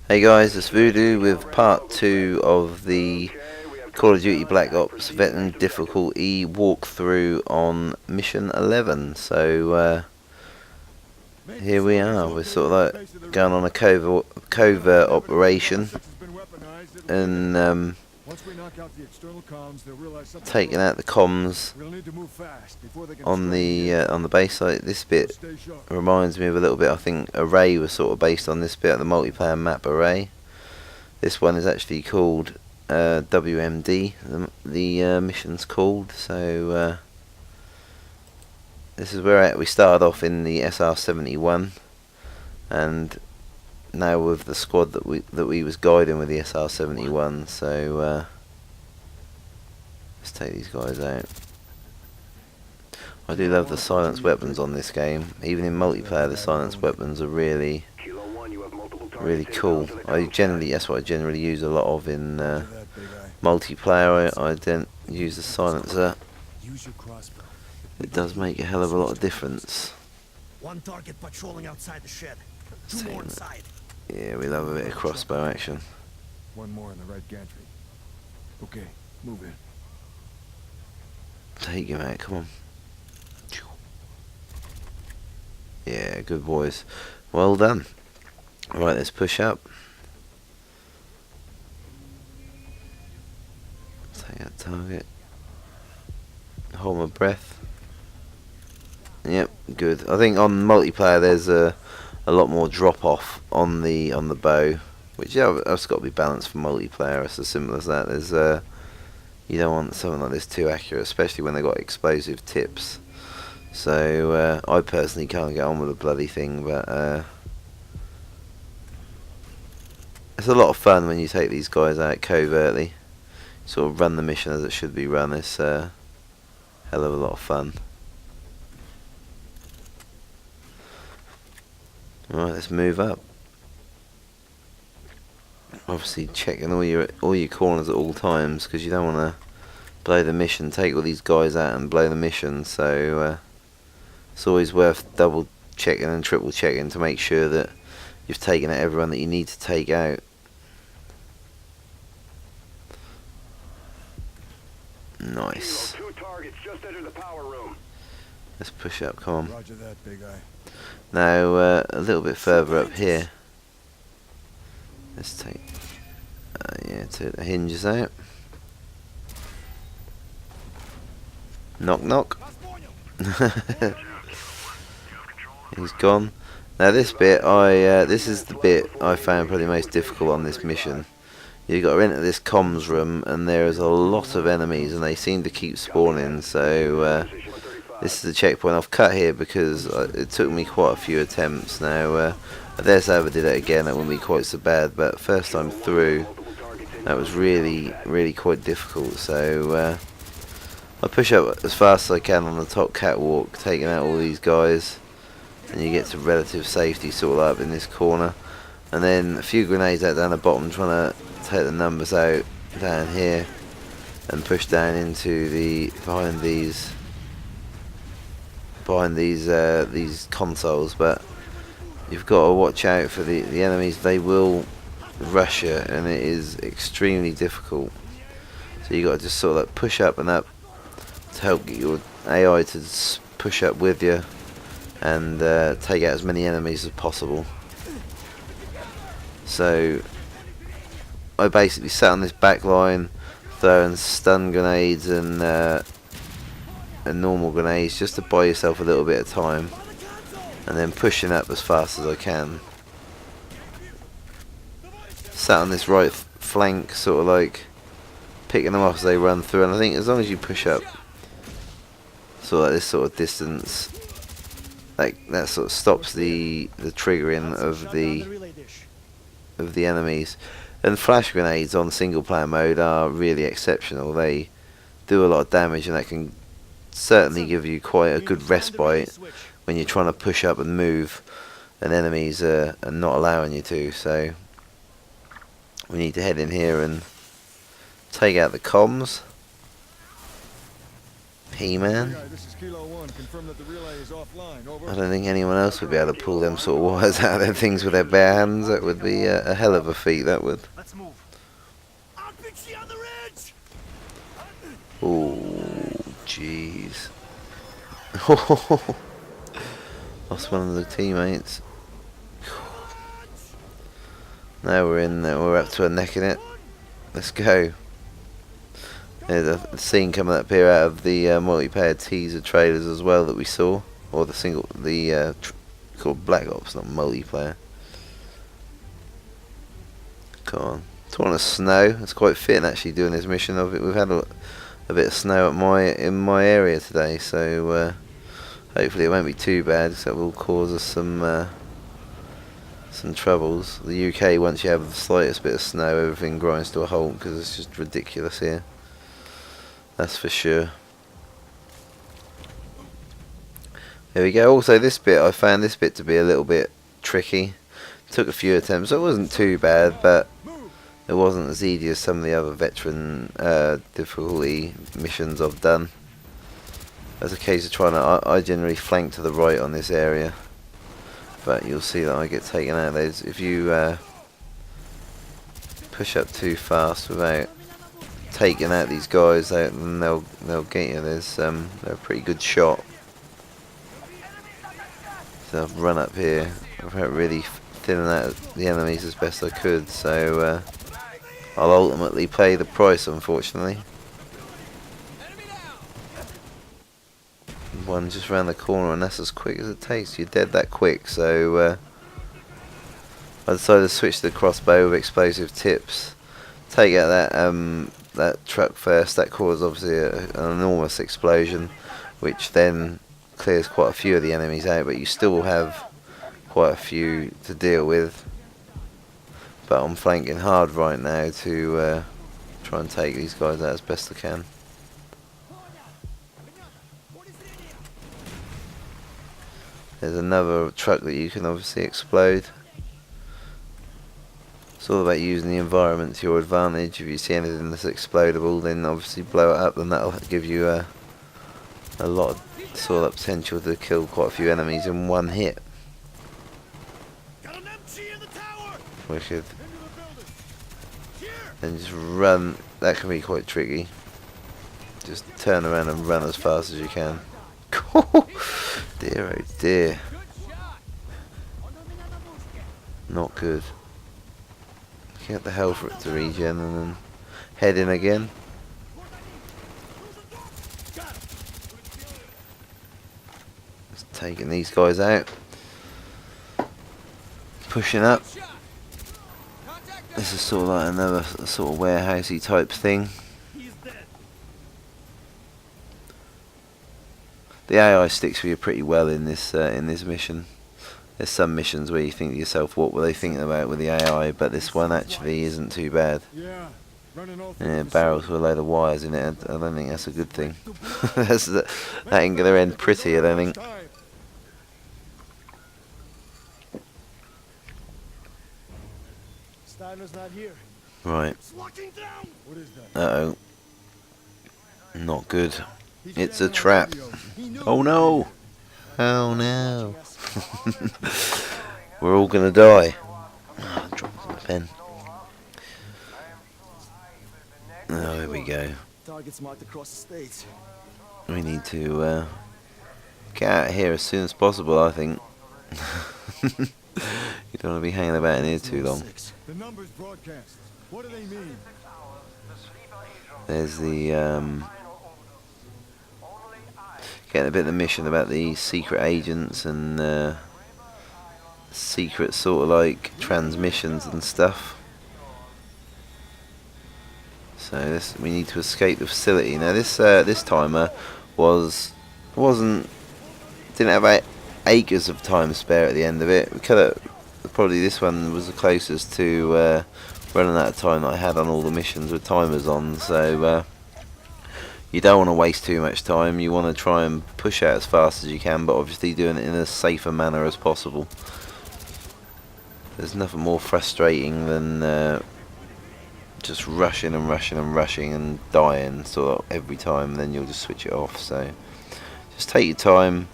Hey guys, it's Voodoo with part 2 of the Call of Duty Black Ops Veteran Difficulty walkthrough on Mission 11. So here we are, we're sort of like going on a covert operation and taking out the comms on the base site. This bit reminds me of a little bit, I think Array was sort of based on this bit, the multiplayer map Array. This one is actually called WMD, the mission's called. So this is where we started off in the SR-71, and now with the squad that we was guiding with the SR-71. So let's take these guys out. I do love the silenced weapons on this game. Even in multiplayer, the silenced weapons are really cool. That's what I generally use a lot of in multiplayer. I don't use the silencer. It does make a hell of a lot of difference. One target patrolling outside the shed. Two more inside. Yeah, we love a bit of crossbow action. One more in the right gantry. Okay, move in. Take him out, come on. Yeah, good boys. Well done. Right, let's push up. Take that target. Hold my breath. Yep, good. I think on multiplayer there's a lot more drop off on the bow, which that's got to be balanced for multiplayer. It's as simple as that. There's you don't want something like this too accurate, especially when they got explosive tips. So I personally can't get on with the bloody thing, but it's a lot of fun when you take these guys out covertly. Sort of run the mission as it should be run. It's hell of a lot of fun. Right, let's move up. Obviously checking all your corners at all times, because you don't want to blow the mission. Take all these guys out and blow the mission. So it's always worth double checking and triple checking to make sure that you've taken out everyone that you need to take out. Nice. Two targets just entered the power room. Let's push up, come on. Roger that, big eye. Now a little bit further up here. Let's take take the hinges out. Knock knock. He's gone. Now this bit, this is the bit I found probably most difficult on this mission. You got to enter this comms room, and there is a lot of enemies, and they seem to keep spawning. So this is the checkpoint. I've cut here because it took me quite a few attempts. Now I dare say if I did it again, that wouldn't be quite so bad. But first time through, that was really quite difficult. So I push up as fast as I can on the top catwalk, taking out all these guys, and you get to relative safety sort of up in this corner, and then a few grenades out down the bottom, trying to take the numbers out down here and push down into the behind these consoles. But you've got to watch out for the enemies. They will rush you, and it is extremely difficult. So you got to just sort of like push up and up to help get your AI to push up with you and take out as many enemies as possible. So I basically sat on this back line throwing stun grenades and normal grenades just to buy yourself a little bit of time, and then pushing up as fast as I can. Sat on this right flank, sort of like picking them off as they run through, and I think as long as you push up sort of like this sort of distance, like that sort of stops the triggering of the enemies. And flash grenades on single player mode are really exceptional. They do a lot of damage, and that can certainly give you quite a good respite when you're trying to push up and move and enemies are not allowing you to. So we need to head in here and take out the comms. He-Man. Guy, this is Kilo 1. Confirm that the relay is offline. Over. I don't think anyone else would be able to pull them sort of wires out of them things with their bare hands. That would be a hell of a feat, that would. Let's move. I'll fix you on the ridge. Oh, jeez. Lost one of the teammates. Now we're in there, we're up to a neck in it. Let's go. There's a scene coming up here out of the multiplayer teaser trailers as well that we saw, or the single, called Black Ops, not multiplayer. Come on, torn of snow. It's quite fitting actually doing this mission of it. We've had a bit of snow in my area today, so hopefully it won't be too bad. So it will cause us some troubles. The UK, once you have the slightest bit of snow, everything grinds to a halt because it's just ridiculous here. That's for sure. There we go. Also, this bit, I found this bit to be a little bit tricky. Took a few attempts. It wasn't too bad, but it wasn't as easy as some of the other veteran difficulty missions I've done. As a case of trying to, I generally flank to the right on this area, but you'll see that I get taken out of those. If you push up too fast without taking out these guys, then they'll get you. They're a pretty good shot. So I've run up here. I've really thinning out the enemies as best I could. So I'll ultimately pay the price, unfortunately. One just round the corner, and that's as quick as it takes. You're dead that quick. So I decided to switch to the crossbow with explosive tips. Take out that truck first. That caused obviously an enormous explosion, which then clears quite a few of the enemies out, but you still have quite a few to deal with. But I'm flanking hard right now to try and take these guys out as best I can. There's another truck that you can obviously explode. It's all about using the environment to your advantage. If you see anything that's explodable, then obviously blow it up, and that'll give you a lot of sort of potential to kill quite a few enemies in one hit. Wicked. And just run. That can be quite tricky. Just turn around and run as fast as you can. Dear oh dear. Not good. Get the hell for it to regen and then head in again. Just taking these guys out. Pushing up. This is sort of like another sort of warehousey type thing. The AI sticks with you pretty well in this mission. There's some missions where you think to yourself, what were they thinking about with the AI? But this one actually isn't too bad. Yeah, barrels with a load of wires in it. I don't think that's a good thing. That ain't gonna end pretty, I don't think. Right. Uh-oh. Not good. It's a trap. Oh no! Oh no! We're all gonna die. Oh, I dropped my pen. Oh, here we go. Targets marked across the states. We need to get out of here as soon as possible, I think. You don't want to be hanging about in here too long. The numbers broadcast. What do they mean? There's the getting a bit of the mission about the secret agents and secret sort of like transmissions and stuff. So we need to escape the facility. Now this timer didn't have acres of time spare at the end of it. We could have probably, this one was the closest to running out of time that I had on all the missions with timers on. So you don't want to waste too much time. You want to try and push out as fast as you can, but obviously doing it in a safer manner as possible. There's nothing more frustrating than just rushing and rushing and rushing and dying sort of every time, and then you'll just switch it off. So just take your time.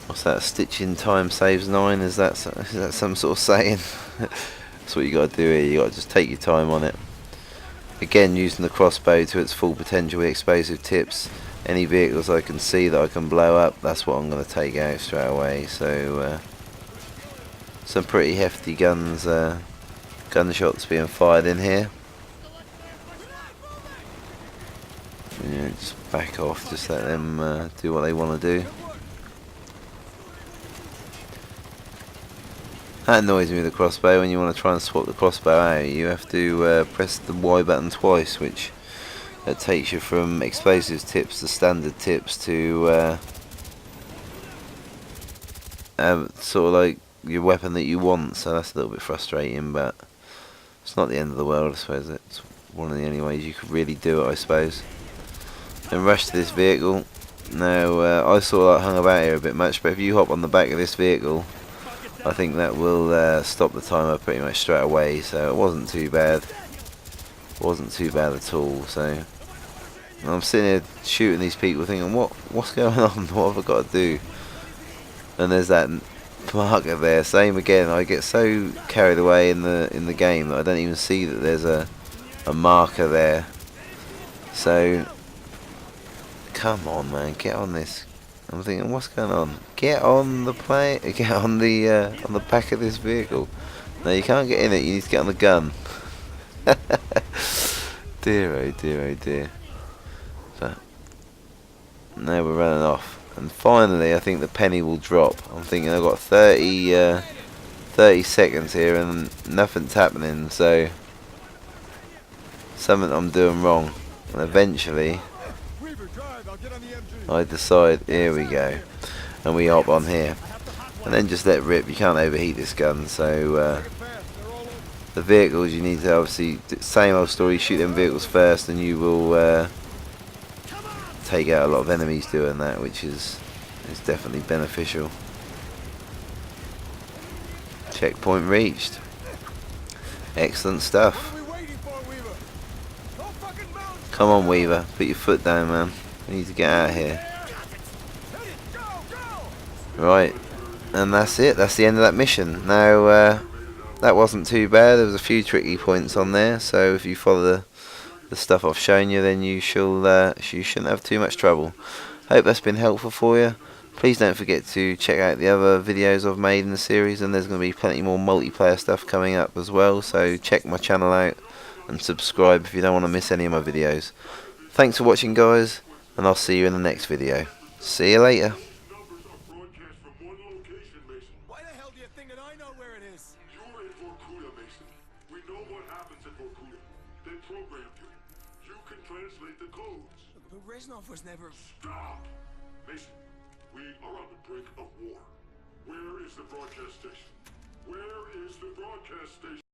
What's that? Stitching time saves 9. Is that some sort of saying? That's what you got to do here. You got to just take your time on it. Again, using the crossbow to its full potential with explosive tips. Any vehicles I can see that I can blow up, that's what I'm going to take out straight away. So some pretty hefty guns. Gunshots being fired in here. Yeah, just back off, just let them do what they want to do. That annoys me with the crossbow. When you want to try and swap the crossbow out, you have to press the Y button twice, which takes you from explosives tips to standard tips to sort of like your weapon that you want. So that's a little bit frustrating, but it's not the end of the world, I suppose. It's one of the only ways you could really do it, I suppose. And rush to this vehicle. Now, I sort of hung about here a bit much, but if you hop on the back of this vehicle, I think that will stop the timer pretty much straight away. So it wasn't too bad. It wasn't too bad at all. So I'm sitting here shooting these people, thinking, what's going on? What have I got to do? And there's that marker there. Same again. I get so carried away in the game that I don't even see that there's a marker there. So come on, man, get on this. I'm thinking, what's going on? Get on the plane. Get on the back of this vehicle. No, you can't get in it. You need to get on the gun. Dear, oh dear, oh dear. But now we're running off. And finally, I think the penny will drop. I'm thinking I've got 30 seconds here and nothing's happening, so something I'm doing wrong. And eventually, I decide, here we go. And we hop on here. And then just let rip. You can't overheat this gun, so the vehicles you need to obviously, same old story, shoot them vehicles first and you will take out a lot of enemies doing that, which is definitely beneficial. Checkpoint reached. Excellent stuff. Come on, Weaver, put your foot down, man. We need to get out of here. Right, and that's it. That's the end of that mission. Now that wasn't too bad. There was a few tricky points on there, so if you follow the stuff I've shown you, then you shouldn't have too much trouble. Hope that's been helpful for you. Please don't forget to check out the other videos I've made in the series, and there's going to be plenty more multiplayer stuff coming up as well, so check my channel out and subscribe if you don't want to miss any of my videos. Thanks for watching, guys, and I'll see you in the next video. See you later. Why the hell do you think that I know where it is? You're in Vorkuta, Mason. We know what happens in Vorkuta. They programmed you. You can translate the codes. But Reznov was never... Stop! Mason, we are on the brink of war. Where is the broadcast station? Where is the broadcast station?